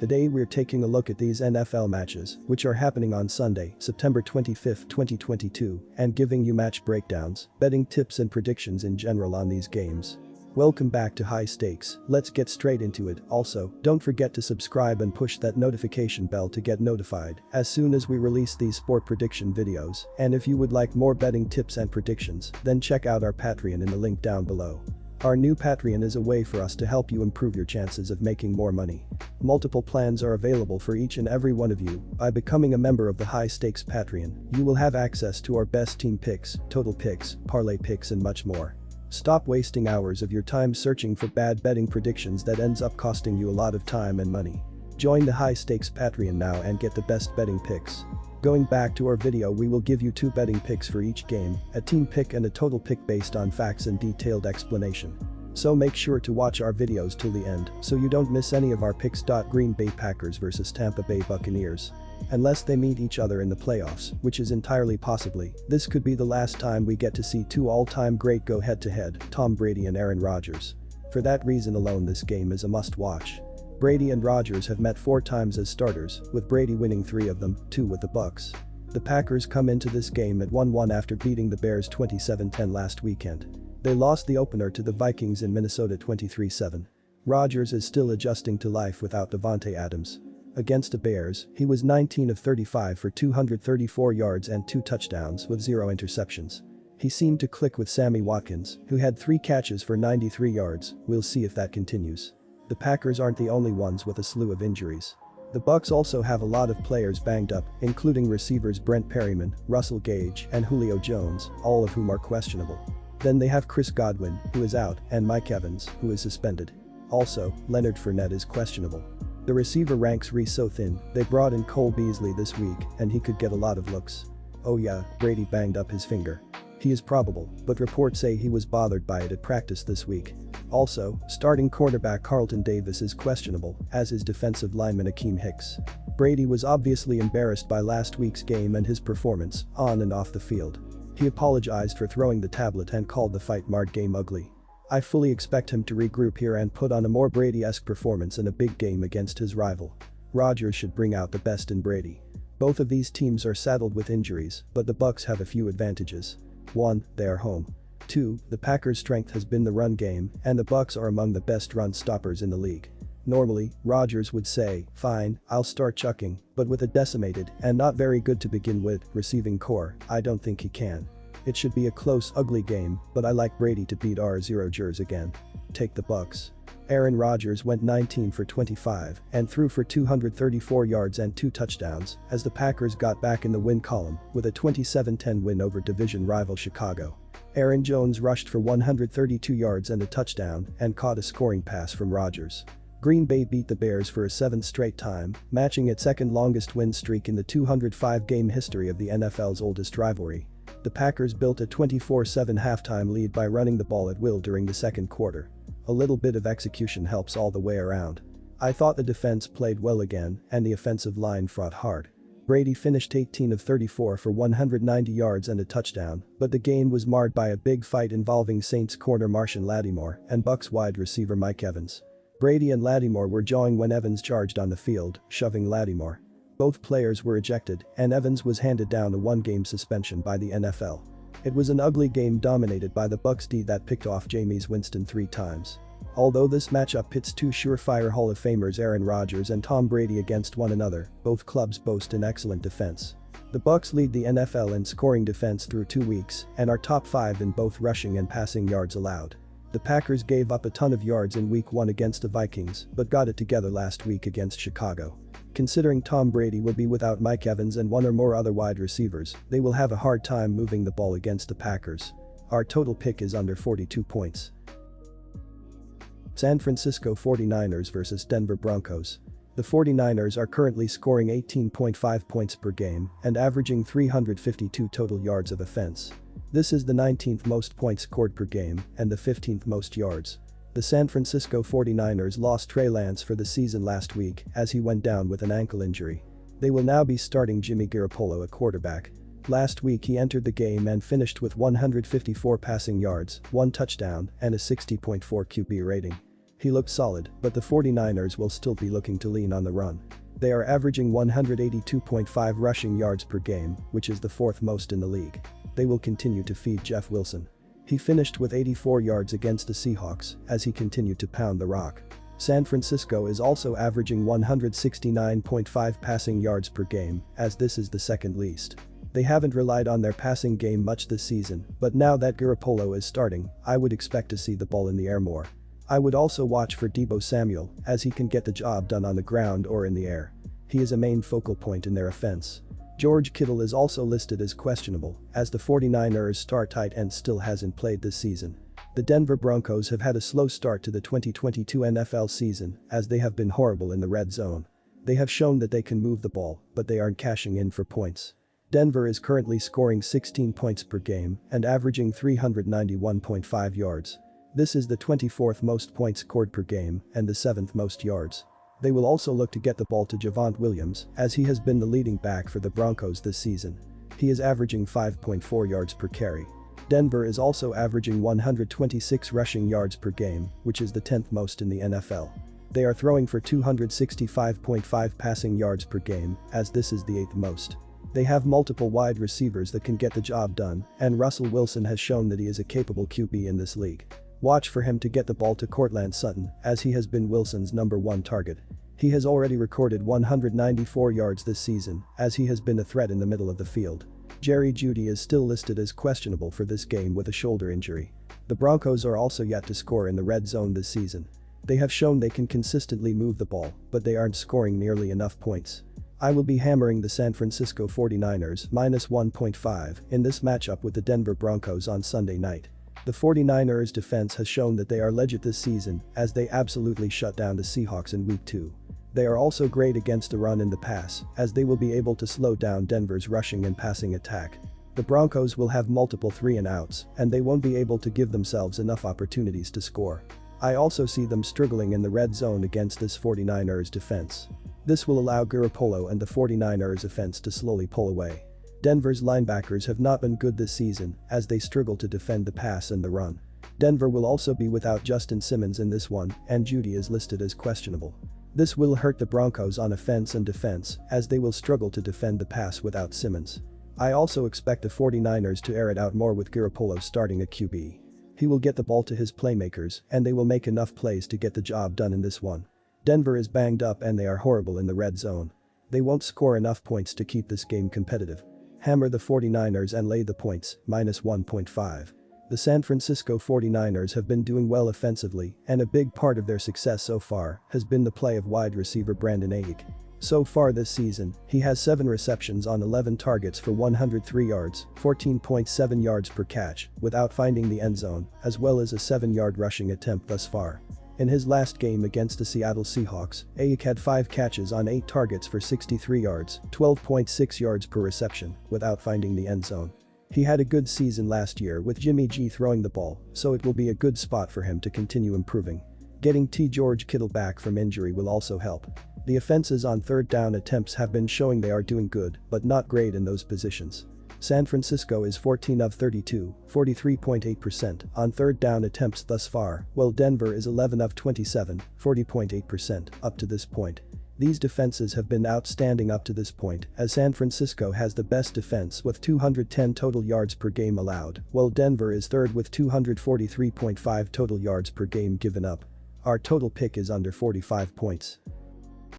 Today we're taking a look at these NFL matches, which are happening on Sunday, September 25, 2022, and giving you match breakdowns, betting tips and predictions in general on these games. Welcome back to High Stakes, let's get straight into it. Also, don't forget to subscribe and push that notification bell to get notified as soon as we release these sport prediction videos, and if you would like more betting tips and predictions, then check out our Patreon in the link down below. Our new Patreon is a way for us to help you improve your chances of making more money. Multiple plans are available for each and every one of you. By becoming a member of the High Stakes Patreon, you will have access to our best team picks, total picks, parlay picks and much more. Stop wasting hours of your time searching for bad betting predictions that ends up costing you a lot of time and money. Join the High Stakes Patreon now and get the best betting picks. Going back to our video, we will give you 2 betting picks for each game, a team pick and a total pick based on facts and detailed explanation. So make sure to watch our videos till the end so you don't miss any of our picks. Green Bay Packers vs Tampa Bay Buccaneers. Unless they meet each other in the playoffs, which is entirely possibly, this could be the last time we get to see 2 all-time great go head-to-head, Tom Brady and Aaron Rodgers. For that reason alone, this game is a must-watch. Brady and Rodgers have met 4 times as starters, with Brady winning 3 of them, 2 with the Bucs. The Packers come into this game at 1-1 after beating the Bears 27-10 last weekend. They lost the opener to the Vikings in Minnesota 23-7. Rodgers is still adjusting to life without Davante Adams. Against the Bears, he was 19 of 35 for 234 yards and 2 touchdowns with 0 interceptions. He seemed to click with Sammy Watkins, who had 3 catches for 93 yards. We'll see if that continues. The Packers aren't the only ones with a slew of injuries. The Bucs also have a lot of players banged up, including receivers Brent Perryman, Russell Gage, and Julio Jones, all of whom are questionable. Then they have Chris Godwin, who is out, and Mike Evans, who is suspended. Also, Leonard Fournette is questionable. The receiver ranks re so thin, they brought in Cole Beasley this week, and he could get a lot of looks. Oh yeah, Brady banged up his finger. He is probable, but reports say he was bothered by it at practice this week. Also, starting cornerback Carlton Davis is questionable, as is defensive lineman Akeem Hicks. Brady was obviously embarrassed by last week's game and his performance, on and off the field. He apologized for throwing the tablet and called the fight marred game ugly. I fully expect him to regroup here and put on a more Brady-esque performance in a big game against his rival. Rodgers should bring out the best in Brady. Both of these teams are saddled with injuries, but the Bucs have a few advantages. 1, they are home. 2, the Packers' strength has been the run game, and the Bucs are among the best run stoppers in the league. Normally, Rodgers would say, fine, I'll start chucking, but with a decimated, and not very good to begin with, receiving core, I don't think he can. It should be a close, ugly game, but I like Brady to beat R0 again. Take the Bucs. Aaron Rodgers went 19 for 25 and threw for 234 yards and 2 touchdowns as the Packers got back in the win column with a 27-10 win over division rival Chicago. Aaron Jones rushed for 132 yards and a touchdown and caught a scoring pass from Rodgers. Green Bay beat the Bears for a 7th straight time, matching its 2nd longest win streak in the 205-game history of the NFL's oldest rivalry. The Packers built a 24-7 halftime lead by running the ball at will during the 2nd quarter. A little bit of execution helps all the way around. I thought the defense played well again, and the offensive line fought hard. Brady finished 18 of 34 for 190 yards and a touchdown, but the game was marred by a big fight involving Saints corner Marshon Lattimore and Bucs wide receiver Mike Evans. Brady and Lattimore were jawing when Evans charged on the field, shoving Lattimore. Both players were ejected, and Evans was handed down a 1-game suspension by the NFL. It was an ugly game dominated by the Bucs D that picked off Jameis Winston 3 times. Although this matchup pits 2 surefire Hall of Famers Aaron Rodgers and Tom Brady against one another, both clubs boast an excellent defense. The Bucs lead the NFL in scoring defense through 2 weeks and are top 5 in both rushing and passing yards allowed. The Packers gave up a ton of yards in Week 1 against the Vikings but got it together last week against Chicago. Considering Tom Brady will be without Mike Evans and 1 or more other wide receivers, they will have a hard time moving the ball against the Packers. Our total pick is under 42 points. San Francisco 49ers vs Denver Broncos. The 49ers are currently scoring 18.5 points per game and averaging 352 total yards of offense. This is the 19th most points scored per game and the 15th most yards. The San Francisco 49ers lost Trey Lance for the season last week as he went down with an ankle injury. They will now be starting Jimmy Garoppolo at quarterback. Last week he entered the game and finished with 154 passing yards, 1 touchdown, and a 60.4 QB rating. He looks solid, but the 49ers will still be looking to lean on the run. They are averaging 182.5 rushing yards per game, which is the fourth most in the league. They will continue to feed Jeff Wilson. He finished with 84 yards against the Seahawks as he continued to pound the rock. San Francisco is also averaging 169.5 passing yards per game, as this is the second least. They haven't relied on their passing game much this season, but now that Garoppolo is starting, I would expect to see the ball in the air more. I would also watch for Deebo Samuel, as he can get the job done on the ground or in the air. He is a main focal point in their offense. George Kittle is also listed as questionable, as the 49ers star tight end still hasn't played this season. The Denver Broncos have had a slow start to the 2022 NFL season, as they have been horrible in the red zone. They have shown that they can move the ball, but they aren't cashing in for points. Denver is currently scoring 16 points per game and averaging 391.5 yards. This is the 24th most points scored per game and the 7th most yards. They will also look to get the ball to Javonte Williams, as he has been the leading back for the Broncos this season. He is averaging 5.4 yards per carry. Denver is also averaging 126 rushing yards per game, which is the 10th most in the NFL. They are throwing for 265.5 passing yards per game, as this is the 8th most. They have multiple wide receivers that can get the job done, and Russell Wilson has shown that he is a capable QB in this league. Watch for him to get the ball to Courtland Sutton, as he has been Wilson's #1 target. He has already recorded 194 yards this season, as he has been a threat in the middle of the field. Jerry Jeudy is still listed as questionable for this game with a shoulder injury. The Broncos are also yet to score in the red zone this season. They have shown they can consistently move the ball, but they aren't scoring nearly enough points. I will be hammering the San Francisco 49ers -1.5 in this matchup with the Denver Broncos on Sunday night. The 49ers defense has shown that they are legit this season, as they absolutely shut down the Seahawks in Week 2. They are also great against the run and the pass, as they will be able to slow down Denver's rushing and passing attack. The Broncos will have multiple 3-and-outs, and they won't be able to give themselves enough opportunities to score. I also see them struggling in the red zone against this 49ers defense. This will allow Garoppolo and the 49ers offense to slowly pull away. Denver's linebackers have not been good this season, as they struggle to defend the pass and the run. Denver will also be without Justin Simmons in this one, and Jeudy is listed as questionable. This will hurt the Broncos on offense and defense, as they will struggle to defend the pass without Simmons. I also expect the 49ers to air it out more with Garoppolo starting at QB. He will get the ball to his playmakers, and they will make enough plays to get the job done in this one. Denver is banged up and they are horrible in the red zone. They won't score enough points to keep this game competitive. Hammer the 49ers and lay the points, -1.5. The San Francisco 49ers have been doing well offensively, and a big part of their success so far has been the play of wide receiver Brandon Ayuk. So far this season, he has 7 receptions on 11 targets for 103 yards, 14.7 yards per catch, without finding the end zone, as well as a 7-yard rushing attempt thus far. In his last game against the Seattle Seahawks, Ayuk had 5 catches on 8 targets for 63 yards, 12.6 yards per reception, without finding the end zone. He had a good season last year with Jimmy G throwing the ball, so it will be a good spot for him to continue improving. Getting George Kittle back from injury will also help. The offenses on third down attempts have been showing they are doing good, but not great in those positions. San Francisco is 14 of 32, 43.8% on third down attempts thus far, while Denver is 11 of 27, 40.8% up to this point. These defenses have been outstanding up to this point, as San Francisco has the best defense with 210 total yards per game allowed, while Denver is third with 243.5 total yards per game given up. Our total pick is under 45 points.